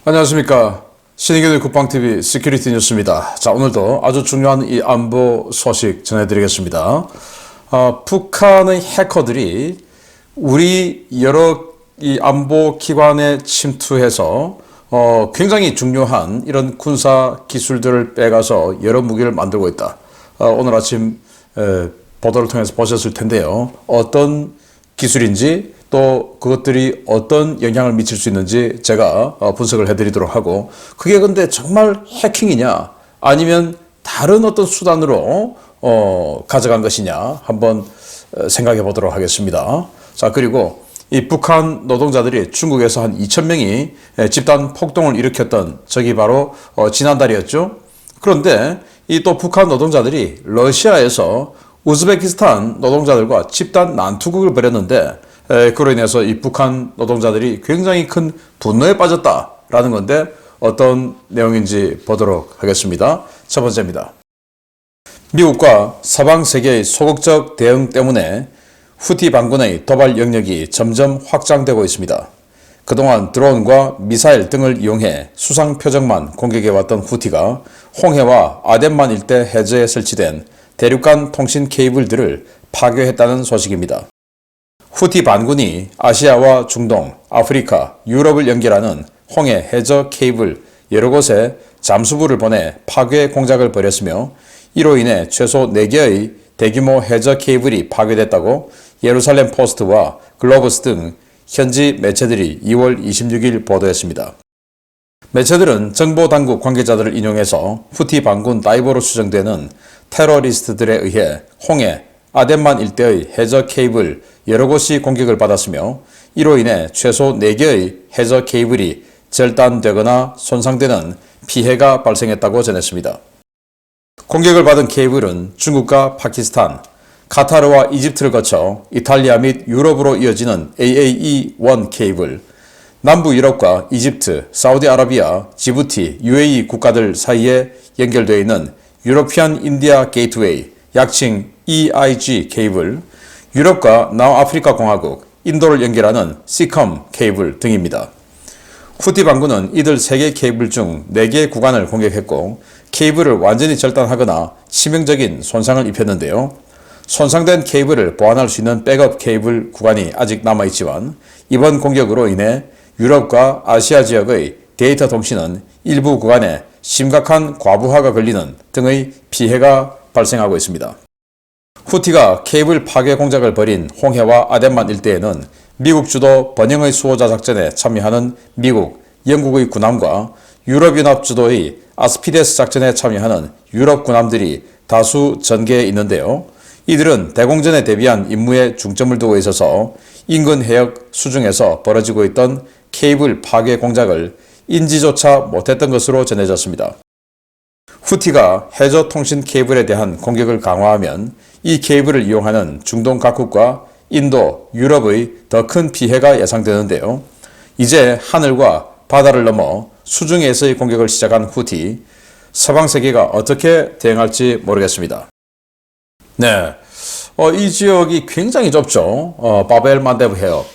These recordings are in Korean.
안녕하십니까. 신의균의 국방TV 시큐리티 뉴스입니다. 자, 오늘도 아주 중요한 이 안보 소식 전해드리겠습니다. 북한의 해커들이 우리 여러 이 안보 기관에 침투해서 굉장히 중요한 이런 군사 기술들을 빼가서 여러 무기를 만들고 있다. 오늘 아침 보도를 통해서 보셨을 텐데요. 어떤 기술인지 또 그것들이 어떤 영향을 미칠 수 있는지 제가 분석을 해드리도록 하고, 그게 근데 정말 해킹이냐 아니면 다른 어떤 수단으로 가져간 것이냐 한번 생각해 보도록 하겠습니다. 자, 그리고 이 북한 노동자들이 중국에서 한 2,000명이 집단 폭동을 일으켰던 적이 바로 지난달이었죠. 그런데 이 또 북한 노동자들이 러시아에서 우즈베키스탄 노동자들과 집단 난투극을 벌였는데, 그로 인해서 이 북한 노동자들이 굉장히 큰 분노에 빠졌다라는 건데, 어떤 내용인지 보도록 하겠습니다. 첫 번째입니다. 미국과 서방 세계의 소극적 대응 때문에 후티 반군의 도발 영역이 점점 확장되고 있습니다. 그동안 드론과 미사일 등을 이용해 수상 표적만 공격해왔던 후티가 홍해와 아덴만 일대 해저에 설치된 대륙간 통신 케이블들을 파괴했다는 소식입니다. 후티 반군이 아시아와 중동, 아프리카, 유럽을 연결하는 홍해 해저 케이블 여러 곳에 잠수부를 보내 파괴 공작을 벌였으며, 이로 인해 최소 4개의 대규모 해저 케이블이 파괴됐다고 예루살렘 포스트와 글로버스 등 현지 매체들이 2월 26일 보도했습니다. 매체들은 정보당국 관계자들을 인용해서 후티 반군 다이버로 추정되는 테러리스트들에 의해 홍해, 아덴만 일대의 해저 케이블 여러 곳이 공격을 받았으며, 이로 인해 최소 4개의 해저 케이블이 절단되거나 손상되는 피해가 발생했다고 전했습니다. 공격을 받은 케이블은 중국과 파키스탄, 카타르와 이집트를 거쳐 이탈리아 및 유럽으로 이어지는 AAE-1 케이블, 남부 유럽과 이집트, 사우디아라비아, 지부티, UAE 국가들 사이에 연결되어 있는 유로피안 인디아 게이트웨이, 약칭 EIG 케이블, 유럽과 남아프리카 공화국, 인도를 연결하는 시컴 케이블 등입니다. 후티 반군은 이들 3개 케이블 중 4개 구간을 공격했고, 케이블을 완전히 절단하거나 치명적인 손상을 입혔는데요. 손상된 케이블을 보완할 수 있는 백업 케이블 구간이 아직 남아있지만, 이번 공격으로 인해 유럽과 아시아 지역의 데이터 통신은 일부 구간에 심각한 과부하가 걸리는 등의 피해가 발생하고 있습니다. 후티가 케이블 파괴 공작을 벌인 홍해와 아덴만 일대에는 미국 주도 번영의 수호자 작전에 참여하는 미국, 영국의 군함과 유럽연합 주도의 아스피데스 작전에 참여하는 유럽 군함들이 다수 전개해 있는데요. 이들은 대공전에 대비한 임무에 중점을 두고 있어서 인근 해역 수중에서 벌어지고 있던 케이블 파괴 공작을 인지조차 못했던 것으로 전해졌습니다. 후티가 해저 통신 케이블에 대한 공격을 강화하면 이 케이블을 이용하는 중동 각국과 인도, 유럽의 더 큰 피해가 예상되는데요. 이제 하늘과 바다를 넘어 수중에서의 공격을 시작한 후티, 서방 세계가 어떻게 대응할지 모르겠습니다. 네, 이 지역이 굉장히 좁죠. 바벨 만데브 해협.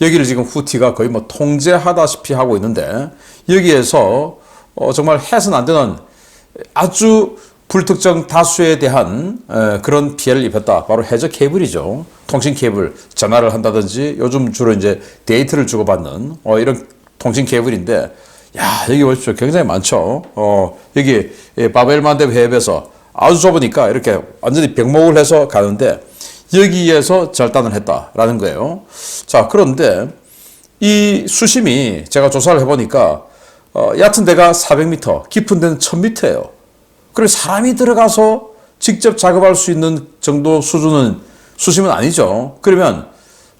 여기를 지금 후티가 거의 통제하다시피 하고 있는데, 여기에서 정말 해서는 안 되는 아주 불특정 다수에 대한 그런 피해를 입혔다. 바로 해저 케이블이죠. 통신 케이블, 전화를 한다든지 요즘 주로 이제 데이트를 주고받는 이런 통신 케이블인데, 야, 여기 보십시오. 굉장히 많죠. 여기 바벨 만데브 해협에서 아주 좁으니까 이렇게 완전히 병목을 해서 가는데, 여기에서 절단을 했다라는 거예요. 자, 그런데 이 수심이 제가 조사를 해보니까 얕은 데가 400m, 깊은 데는 1000m예요. 그래서 사람이 들어가서 직접 작업할 수 있는 정도 수심은 아니죠. 그러면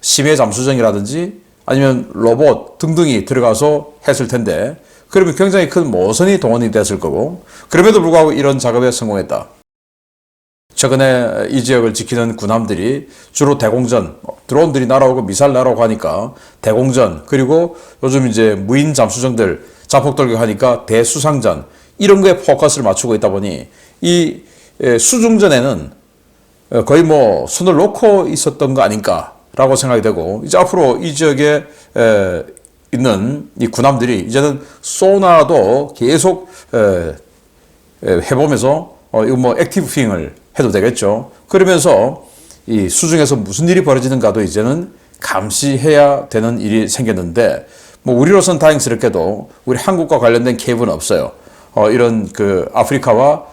심해 잠수정이라든지 아니면 로봇 등등이 들어가서 했을 텐데, 그러면 굉장히 큰 모선이 동원이 됐을 거고, 그럼에도 불구하고 이런 작업에 성공했다. 최근에 이 지역을 지키는 군함들이 주로 대공전, 드론들이 날아오고 미사일 날아오고 하니까 대공전, 그리고 요즘 이제 무인 잠수정들 자폭 돌격하니까 대수상전, 이런 거에 포커스를 맞추고 있다 보니 이 수중전에는 거의 손을 놓고 있었던 거 아닌가라고 생각이 되고, 이제 앞으로 이 지역에 있는 이 군함들이 이제는 소나도 계속 해보면서 이거 뭐 액티브 핑을 해도 되겠죠. 그러면서 이 수중에서 무슨 일이 벌어지는가도 이제는 감시해야 되는 일이 생겼는데, 뭐 우리로선 다행스럽게도 우리 한국과 관련된 케이블은 없어요. 이런 그 아프리카와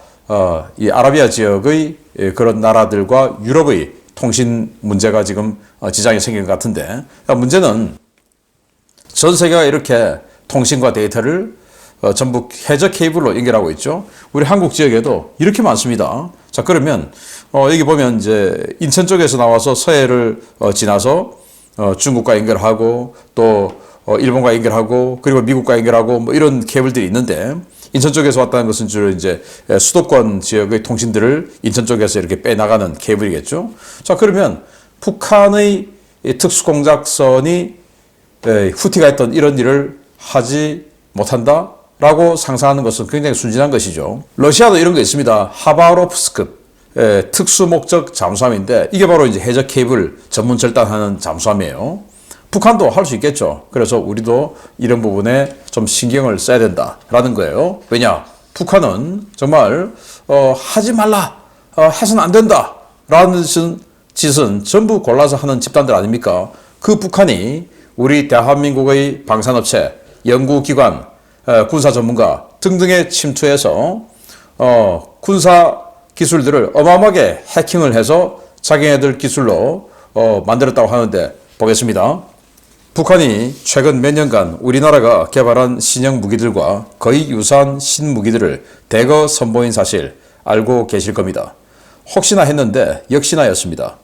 이 아라비아 지역의 그런 나라들과 유럽의 통신 문제가 지금 지장이 생긴 것 같은데, 그러니까 문제는 전 세계가 이렇게 통신과 데이터를 전부 해저 케이블로 연결하고 있죠. 우리 한국 지역에도 이렇게 많습니다. 자, 그러면 여기 보면 이제 인천 쪽에서 나와서 서해를 지나서 중국과 연결하고 또 일본과 연결하고 그리고 미국과 연결하고 뭐 이런 케이블들이 있는데, 인천 쪽에서 왔다는 것은 주로 이제 수도권 지역의 통신들을 인천 쪽에서 이렇게 빼나가는 케이블이겠죠. 자, 그러면 북한의 특수공작선이 후티가 했던 이런 일을 하지 못한다라고 상상하는 것은 굉장히 순진한 것이죠. 러시아도 이런 거 있습니다. 하바롭스급 특수목적 잠수함인데, 이게 바로 이제 해저 케이블 전문 절단하는 잠수함이에요. 북한도 할 수 있겠죠. 그래서 우리도 이런 부분에 좀 신경을 써야 된다라는 거예요. 왜냐? 북한은 정말 하지 말라, 해서는 안 된다라는 짓은 전부 골라서 하는 집단들 아닙니까? 그 북한이 우리 대한민국의 방산업체, 연구기관, 군사 전문가 등등에 침투해서 군사 기술들을 어마어마하게 해킹을 해서 자기네들 기술로 만들었다고 하는데, 보겠습니다. 북한이 최근 몇 년간 우리나라가 개발한 신형 무기들과 거의 유사한 신무기들을 대거 선보인 사실 알고 계실 겁니다. 혹시나 했는데 역시나였습니다.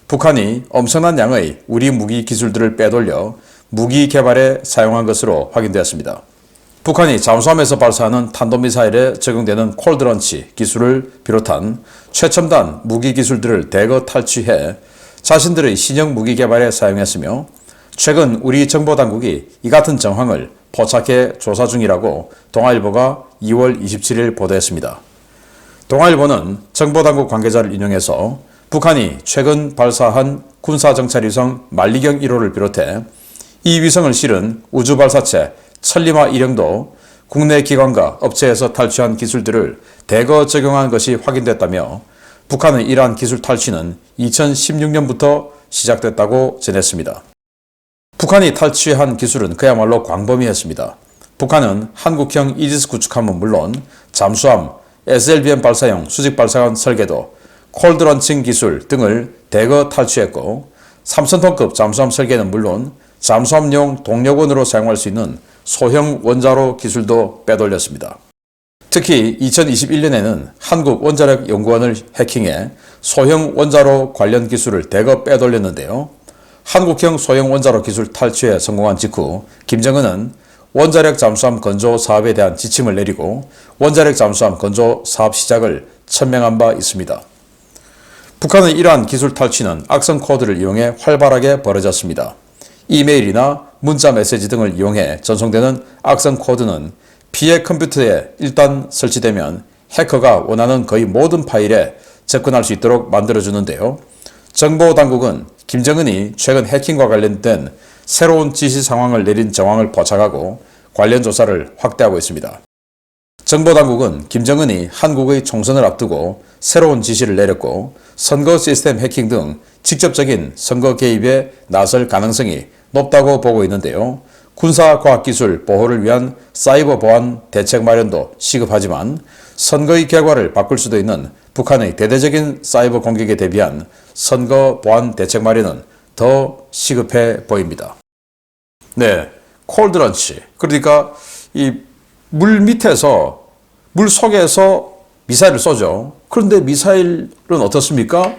북한이 엄청난 양의 우리 무기 기술들을 빼돌려 무기 개발에 사용한 것으로 확인되었습니다. 북한이 잠수함에서 발사하는 탄도미사일에 적용되는 콜드런치 기술을 비롯한 최첨단 무기 기술들을 대거 탈취해 자신들의 신형 무기 개발에 사용했으며, 최근 우리 정보당국이 이 같은 정황을 포착해 조사 중이라고 동아일보가 2월 27일 보도했습니다. 동아일보는 정보당국 관계자를 인용해서 북한이 최근 발사한 군사정찰위성 만리경 1호를 비롯해 이 위성을 실은 우주발사체 천리마 1형도 국내 기관과 업체에서 탈취한 기술들을 대거 적용한 것이 확인됐다며, 북한의 이러한 기술 탈취는 2016년부터 시작됐다고 전했습니다. 북한이 탈취한 기술은 그야말로 광범위했습니다. 북한은 한국형 이지스 구축함은 물론 잠수함, SLBM 발사용 수직발사관 설계도, 콜드런칭 기술 등을 대거 탈취했고, 3,000톤급 잠수함 설계는 물론 잠수함용 동력원으로 사용할 수 있는 소형 원자로 기술도 빼돌렸습니다. 특히 2021년에는 한국원자력연구원을 해킹해 소형 원자로 관련 기술을 대거 빼돌렸는데요. 한국형 소형 원자로 기술 탈취에 성공한 직후 김정은은 원자력 잠수함 건조 사업에 대한 지침을 내리고 원자력 잠수함 건조 사업 시작을 천명한 바 있습니다. 북한의 이러한 기술 탈취는 악성 코드를 이용해 활발하게 벌어졌습니다. 이메일이나 문자 메시지 등을 이용해 전송되는 악성 코드는 피해 컴퓨터에 일단 설치되면 해커가 원하는 거의 모든 파일에 접근할 수 있도록 만들어주는데요. 정보당국은 김정은이 최근 해킹과 관련된 새로운 지시 상황을 내린 정황을 포착하고 관련 조사를 확대하고 있습니다. 정보당국은 김정은이 한국의 총선을 앞두고 새로운 지시를 내렸고 선거 시스템 해킹 등 직접적인 선거 개입에 나설 가능성이 높다고 보고 있는데요. 군사과학기술 보호를 위한 사이버 보안 대책 마련도 시급하지만 선거의 결과를 바꿀 수도 있는 북한의 대대적인 사이버 공격에 대비한 선거 보안 대책 마련은 더 시급해 보입니다. 네, 콜드런치. 그러니까 이 물 밑에서, 물 속에서 미사일을 쏘죠. 그런데 미사일은 어떻습니까?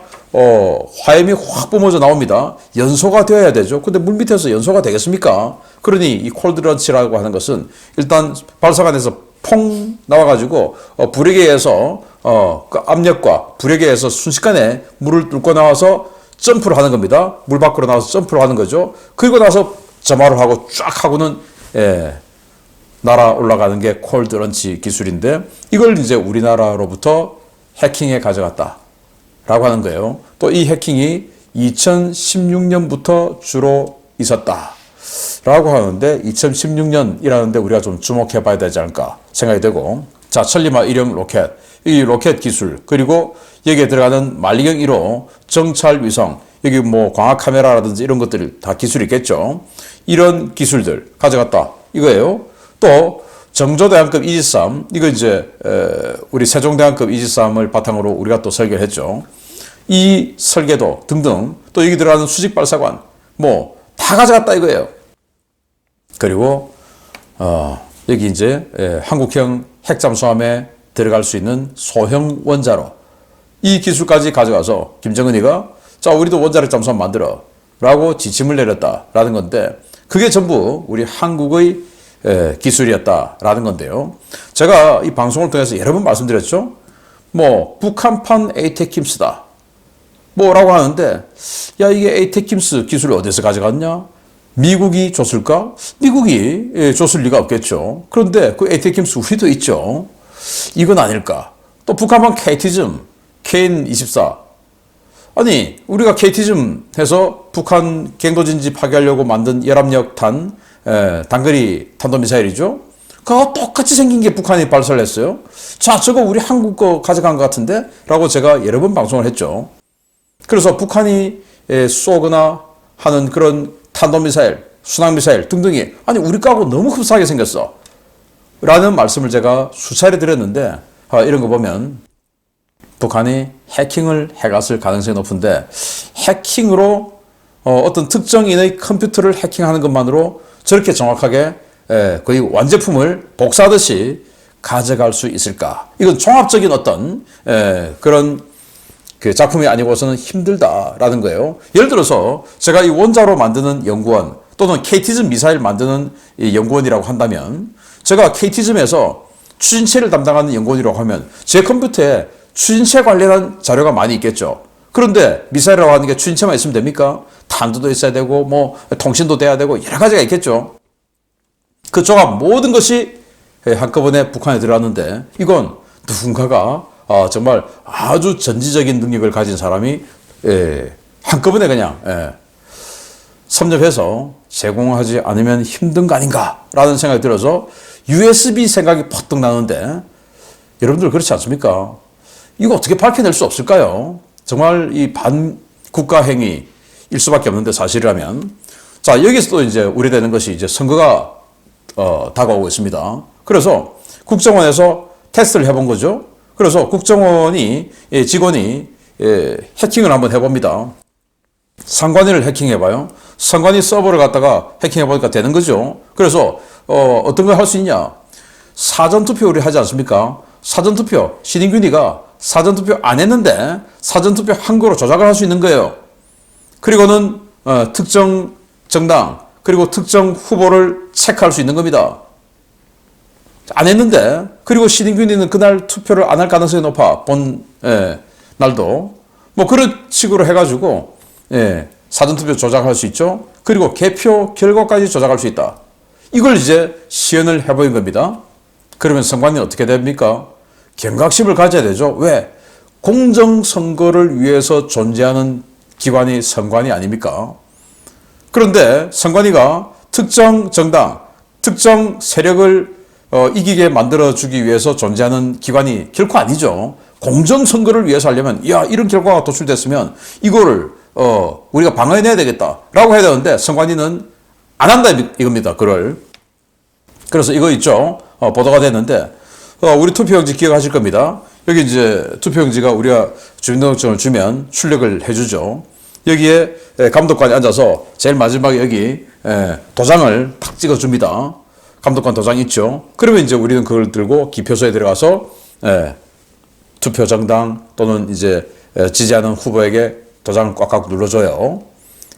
화염이 확 뿜어져 나옵니다. 연소가 되어야 되죠. 근데 물 밑에서 연소가 되겠습니까? 그러니 이 콜드런치라고 하는 것은 일단 발사관에서 퐁 나와가지고 불에게 의해서 그 압력과 불에게 의해서 순식간에 물을 뚫고 나와서 점프를 하는 겁니다. 물 밖으로 나와서 점프를 하는 거죠. 그리고 나서 점화를 하고 쫙 하고는 날아 올라가는 게 콜드런치 기술인데, 이걸 이제 우리나라로부터 해킹해 가져갔다 라고 하는 거예요. 또 이 해킹이 2016년부터 주로 있었다 라고 하는데 2016년이라는데 우리가 좀 주목해 봐야 되지 않을까 생각이 되고, 자, 천리마 1형 로켓, 이 로켓 기술, 그리고 여기에 들어가는 만리경 1호 정찰 위성, 여기 뭐 광학 카메라라든지 이런 것들 다 기술이 있겠죠. 이런 기술들 가져갔다 이거예요. 또 정조대왕급 이지삼, 이거 이제 우리 세종대왕급 이지삼을 바탕으로 우리가 또 설계를 했죠. 이 설계도 등등, 또 여기 들어가는 수직 발사관 뭐 다 가져갔다 이거예요. 그리고 여기 이제 한국형 핵잠수함에 들어갈 수 있는 소형 원자로 이 기술까지 가져가서 김정은이가 자, 우리도 원자력 잠수함 만들어 라고 지침을 내렸다라는 건데, 그게 전부 우리 한국의 기술이었다라는 건데요. 제가 이 방송을 통해서 여러 번 말씀드렸죠. 뭐 북한판 에이테킴스다 뭐라고 하는데, 야, 이게 에이테킴스 기술을 어디서 가져갔냐? 미국이 줬을까? 미국이 줬을 리가 없겠죠. 그런데 그 에이테킴스 우리도 있죠. 이건 아닐까? 또 북한판 KT즘 KN-24, 아니 우리가 KT즘 해서 북한 갱도진지 파괴하려고 만든 열압력 단거리 탄도미사일이죠. 그거 똑같이 생긴 게 북한이 발사를 했어요. 자, 저거 우리 한국 거 가져간 것 같은데? 라고 제가 여러 번 방송을 했죠. 그래서 북한이 쏘거나 하는 그런 탄도미사일, 순항미사일 등등이 아니 우리 거하고 너무 흡사하게 생겼어 라는 말씀을 제가 수차례 드렸는데, 이런 거 보면 북한이 해킹을 해갔을 가능성이 높은데, 해킹으로 어떤 특정인의 컴퓨터를 해킹하는 것만으로 저렇게 정확하게 거의 완제품을 복사하듯이 가져갈 수 있을까? 이건 종합적인 어떤 그런 그 작품이 아니고서는 힘들다라는 거예요. 예를 들어서 제가 이 원자로 만드는 연구원 또는 KT즘 미사일 만드는 이 연구원이라고 한다면, 제가 KT즘에서 추진체를 담당하는 연구원이라고 하면 제 컴퓨터에 추진체 관련한 자료가 많이 있겠죠. 그런데 미사일이라고 하는 게 추진체만 있으면 됩니까? 탄두도 있어야 되고 뭐 통신도 돼야 되고 여러 가지가 있겠죠. 그 종합 모든 것이 한꺼번에 북한에 들어갔는데, 이건 누군가가 정말 아주 전지적인 능력을 가진 사람이 한꺼번에 그냥 섭렵해서 제공하지 않으면 힘든 거 아닌가라는 생각이 들어서 USB 생각이 퍼뜩 나는데, 여러분들 그렇지 않습니까? 이거 어떻게 밝혀낼 수 없을까요? 정말 이 반국가 행위일 수밖에 없는데, 사실이라면. 자, 여기서 또 이제 우려되는 것이 이제 선거가 다가오고 있습니다. 그래서 국정원에서 테스트를 해본 거죠. 그래서 국정원이 직원이 해킹을 한번 해봅니다. 선관위를 해킹해봐요. 선관위 서버를 갖다가 해킹해보니까 되는 거죠. 그래서 어떤 걸 할 수 있냐? 사전투표 우리 하지 않습니까? 사전투표, 신인균이가 사전투표 안 했는데 사전투표 한 거로 조작을 할 수 있는 거예요. 그리고는 특정 정당 그리고 특정 후보를 체크할 수 있는 겁니다. 안 했는데, 그리고 신인균이는 그날 투표를 안 할 가능성이 높아. 본 날도 뭐 그런 식으로 해가지고 사전투표 조작할 수 있죠. 그리고 개표 결과까지 조작할 수 있다. 이걸 이제 시연을 해보인 겁니다. 그러면 선관위는 어떻게 됩니까? 경각심을 가져야 되죠. 왜? 공정선거를 위해서 존재하는 기관이 선관위 아닙니까? 그런데 선관위가 특정 정당, 특정 세력을 이기게 만들어주기 위해서 존재하는 기관이 결코 아니죠. 공정선거를 위해서 하려면, 야, 이런 결과가 도출됐으면 이거를 우리가 방어해내야 되겠다라고 해야 되는데, 선관위는 안 한다 이겁니다. 그걸. 그래서 이거 있죠. 보도가 됐는데, 우리 투표용지 기억하실 겁니다. 여기 이제 투표용지가 우리가 주민등록증을 주면 출력을 해주죠. 여기에 감독관이 앉아서 제일 마지막에 여기 도장을 탁 찍어줍니다. 감독관 도장 있죠. 그러면 이제 우리는 그걸 들고 기표소에 들어가서 투표 정당 또는 이제 지지하는 후보에게 도장을 꽉꽉 눌러줘요.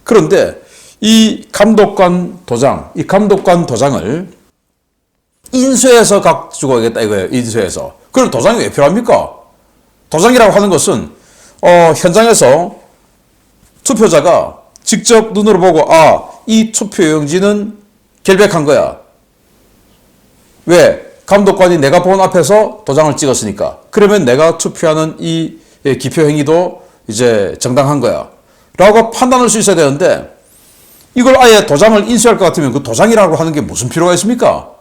그런데 이 감독관 도장을 인쇄해서 가지고 오겠다 이거예요. 인쇄해서. 그럼 도장이 왜 필요합니까? 도장이라고 하는 것은 현장에서 투표자가 직접 눈으로 보고 이 투표용지는 결백한 거야. 왜? 감독관이 내가 본 앞에서 도장을 찍었으니까. 그러면 내가 투표하는 이 기표 행위도 이제 정당한 거야. 라고 판단할 수 있어야 되는데, 이걸 아예 도장을 인수할 것 같으면 그 도장이라고 하는 게 무슨 필요가 있습니까?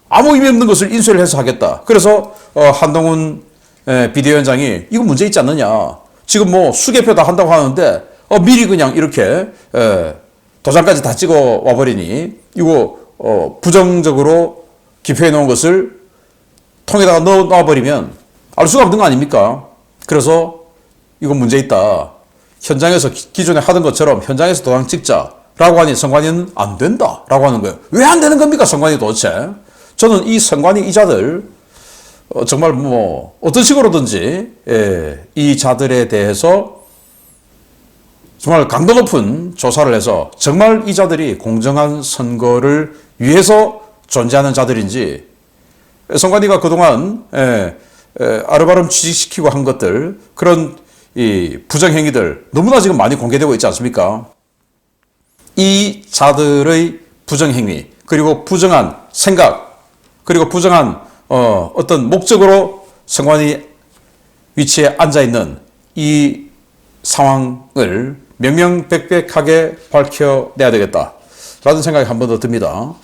아무 의미 없는 것을 인수를 해서 하겠다. 그래서 한동훈 비대위원장이 이거 문제 있지 않느냐. 지금 뭐 수개표 다 한다고 하는데 미리 그냥 이렇게 도장까지 다 찍어 와버리니 이거 부정적으로 기표해 놓은 것을 통에다가 넣어버리면 알 수가 없는 거 아닙니까? 그래서 이거 문제 있다. 현장에서 기존에 하던 것처럼 현장에서 도장 찍자라고 하니 선관위는 안 된다라고 하는 거예요. 왜 안 되는 겁니까? 선관위 도대체. 저는 이 선관위 이자들 정말 뭐 어떤 식으로든지 이 자들에 대해서 정말 강도 높은 조사를 해서 정말 이 자들이 공정한 선거를 위해서 존재하는 자들인지 선관위가 그동안 아름아름 취직시키고 한 것들 그런 이 부정행위들 너무나 지금 많이 공개되고 있지 않습니까? 이 자들의 부정행위 그리고 부정한 생각 그리고 부정한 어떤 목적으로 선관위 위치에 앉아있는 이 상황을 명명백백하게 밝혀내야 되겠다라는 생각이 한 번 더 듭니다.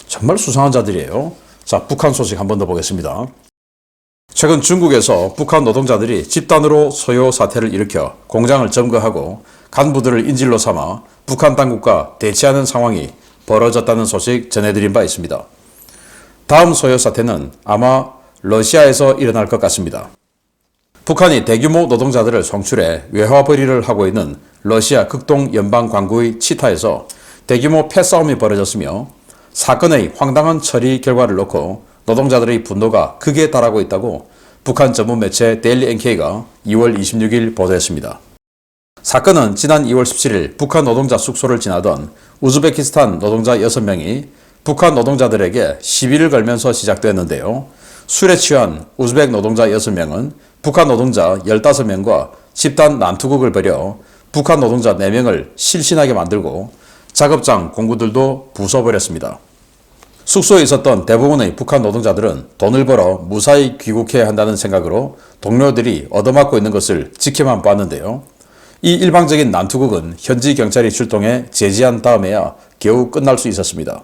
정말 수상한 자들이에요. 자, 북한 소식 한 번 더 보겠습니다. 최근 중국에서 북한 노동자들이 집단으로 소요 사태를 일으켜 공장을 점거하고 간부들을 인질로 삼아 북한 당국과 대치하는 상황이 벌어졌다는 소식 전해드린 바 있습니다. 다음 소요 사태는 아마 러시아에서 일어날 것 같습니다. 북한이 대규모 노동자들을 송출해 외화벌이를 하고 있는 러시아 극동 연방 광구의 치타에서 대규모 패싸움이 벌어졌으며 사건의 황당한 처리 결과를 놓고 노동자들의 분노가 극에 달하고 있다고 북한 전문 매체 데일리 NK가 2월 26일 보도했습니다. 사건은 지난 2월 17일 북한 노동자 숙소를 지나던 우즈베키스탄 노동자 6명이 북한 노동자들에게 시비를 걸면서 시작됐는데요. 술에 취한 우즈벡 노동자 6명은 북한 노동자 15명과 집단 난투극을 벌여 북한 노동자 4명을 실신하게 만들고 작업장 공구들도 부숴버렸습니다. 숙소에 있었던 대부분의 북한 노동자들은 돈을 벌어 무사히 귀국해야 한다는 생각으로 동료들이 얻어맞고 있는 것을 지켜만 봤는데요. 이 일방적인 난투극은 현지 경찰이 출동해 제지한 다음에야 겨우 끝날 수 있었습니다.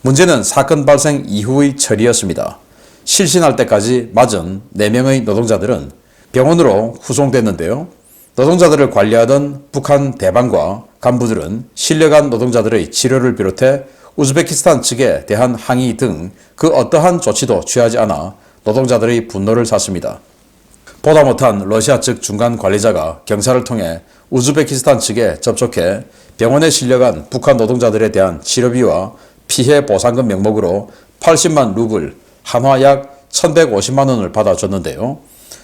문제는 사건 발생 이후의 처리였습니다. 실신할 때까지 맞은 4명의 노동자들은 병원으로 후송됐는데요. 노동자들을 관리하던 북한 대방과 간부들은 실려간 노동자들의 치료를 비롯해 우즈베키스탄 측에 대한 항의 등 그 어떠한 조치도 취하지 않아 노동자들의 분노를 샀습니다. 보다 못한 러시아 측 중간 관리자가 경찰을 통해 우즈베키스탄 측에 접촉해 병원에 실려간 북한 노동자들에 대한 치료비와 피해 보상금 명목으로 80만 루블, 한화 약 1150만 원을 받아줬는데요.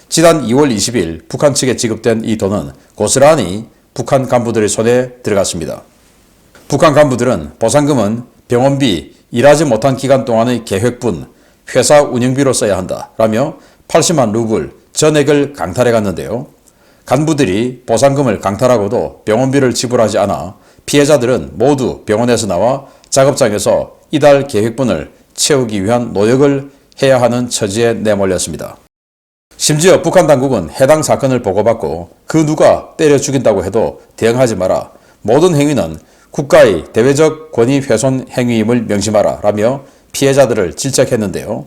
지난 2월 20일 북한 측에 지급된 이 돈은 고스란히 북한 간부들의 손에 들어갔습니다. 북한 간부들은 보상금은 병원비, 일하지 못한 기간 동안의 계획분, 회사 운영비로 써야 한다 라며 80만 루블 전액을 강탈해 갔는데요. 간부들이 보상금을 강탈하고도 병원비를 지불하지 않아 피해자들은 모두 병원에서 나와 작업장에서 이달 계획분을 채우기 위한 노력을 해야 하는 처지에 내몰렸습니다. 심지어 북한 당국은 해당 사건을 보고받고 그 누가 때려 죽인다고 해도 대응하지 마라. 모든 행위는 국가의 대외적 권위 훼손 행위임을 명심하라 라며 피해자들을 질책했는데요.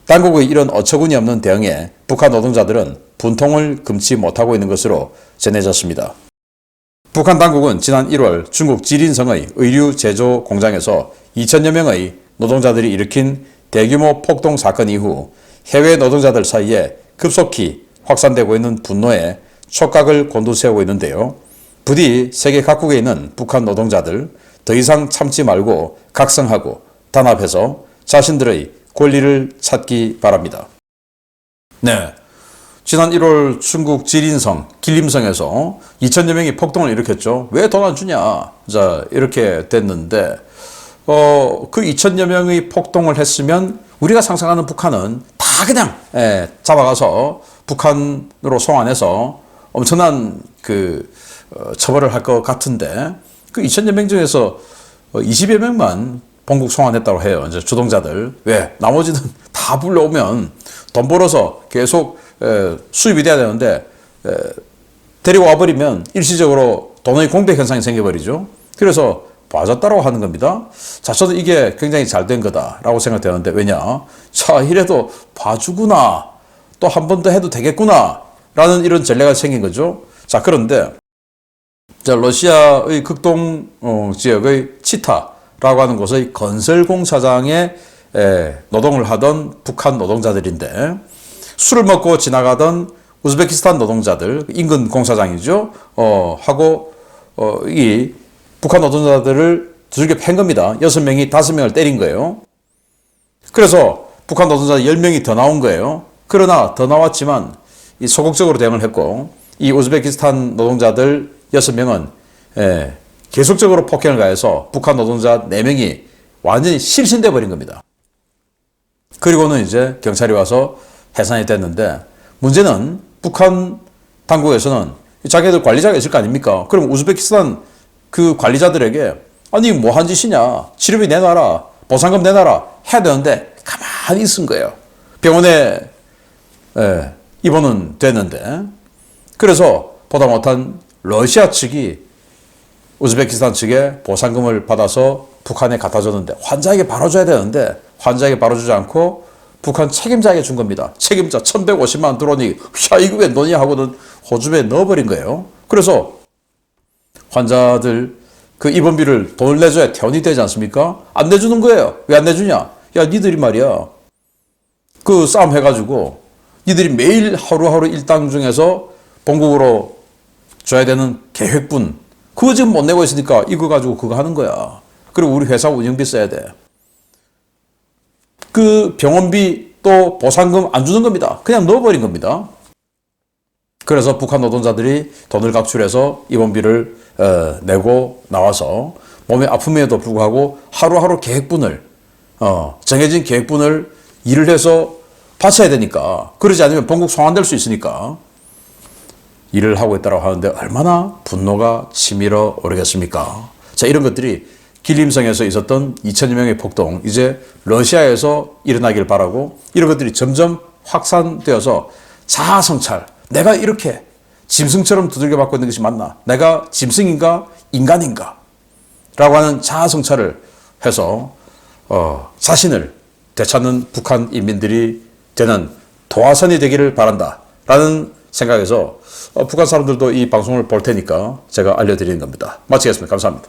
당국의 이런 어처구니 없는 대응에 북한 노동자들은 분통을 금치 못하고 있는 것으로 전해졌습니다. 북한 당국은 지난 1월 중국 지린성의 의류 제조 공장에서 2천여 명의 노동자들이 일으킨 대규모 폭동 사건 이후 해외 노동자들 사이에 급속히 확산되고 있는 분노에 촉각을 곤두세우고 있는데요. 부디 세계 각국에 있는 북한 노동자들 더 이상 참지 말고 각성하고 단합해서 자신들의 권리를 찾기 바랍니다. 네, 지난 1월 중국 지린성, 길림성에서 2천여 명이 폭동을 일으켰죠. 왜 돈 안 주냐? 자, 이렇게 됐는데 그 2천여 명의 폭동을 했으면 우리가 상상하는 북한은 다 그냥 잡아가서 북한으로 송환해서 엄청난 처벌을 할 것 같은데 그 2천여 명 중에서 20여 명만 본국 송환했다고 해요. 이제 주동자들. 왜? 나머지는 다 불러오면 돈 벌어서 계속 수입이 돼야 되는데 데리고 와버리면 일시적으로 돈의 공백 현상이 생겨버리죠. 그래서 봐줬다라고 하는 겁니다. 자, 저도 이게 굉장히 잘 된 거다라고 생각되는데, 왜냐? 자, 이래도 봐주구나. 또 한 번 더 해도 되겠구나. 라는 이런 전례가 생긴 거죠. 자, 그런데, 자, 러시아의 극동 지역의 치타라고 하는 곳의 건설공사장에 노동을 하던 북한 노동자들인데, 술을 먹고 지나가던 우즈베키스탄 노동자들, 인근 공사장이죠. 하고, 이 북한 노동자들을 두들겨 팬 겁니다. 6명이 5명을 때린 거예요. 그래서 북한 노동자 10명이 더 나온 거예요. 그러나 더 나왔지만 이 소극적으로 대응을 했고, 이 우즈베키스탄 노동자들 6명은 계속적으로 폭행을 가해서 북한 노동자 4명이 완전히 실신돼 버린 겁니다. 그리고는 이제 경찰이 와서 해산이 됐는데, 문제는 북한 당국에서는 자기들 관리자가 있을 거 아닙니까? 그럼 우즈베키스탄 그 관리자들에게 아니 뭐 한 짓이냐, 치료비 내놔라, 보상금 내놔라 해야 되는데 가만히 있은 거예요. 병원에 입원은 됐는데, 그래서 보다 못한 러시아 측이 우즈베키스탄 측에 보상금을 받아서 북한에 갖다 줬는데, 환자에게 바로 줘야 되는데 환자에게 바로 주지 않고 북한 책임자에게 준 겁니다. 책임자 1150만 원 들어오니 야 이거 왜 너냐 하고는 호주에 넣어버린 거예요. 그래서 환자들 그 입원비를 돈을 내줘야 퇴원이 되지 않습니까? 안 내주는 거예요. 왜 안 내주냐? 야, 니들이 말이야. 그 싸움 해가지고 니들이 매일 하루하루 일당 중에서 본국으로 줘야 되는 계획분 그거 지금 못 내고 있으니까 이거 가지고 그거 하는 거야. 그리고 우리 회사 운영비 써야 돼. 그 병원비 또 보상금 안 주는 겁니다. 그냥 넣어버린 겁니다. 그래서 북한 노동자들이 돈을 각출해서 입원비를 내고 나와서 몸의 아픔에도 불구하고 하루하루 계획분을 정해진 계획분을 일을 해서 바쳐야 되니까, 그러지 않으면 본국 송환될 수 있으니까 일을 하고 있다고 하는데 얼마나 분노가 치밀어 오르겠습니까? 자, 이런 것들이 길림성에서 있었던 2천여 명의 폭동, 이제 러시아에서 일어나길 바라고, 이런 것들이 점점 확산되어서 자아성찰, 내가 이렇게 짐승처럼 두들겨 맞고 있는 것이 맞나? 내가 짐승인가? 인간인가? 라고 하는 자아성찰을 해서 자신을 되찾는 북한 인민들이 되는 도화선이 되기를 바란다 라는 생각에서 북한 사람들도 이 방송을 볼 테니까 제가 알려드리는 겁니다. 마치겠습니다. 감사합니다.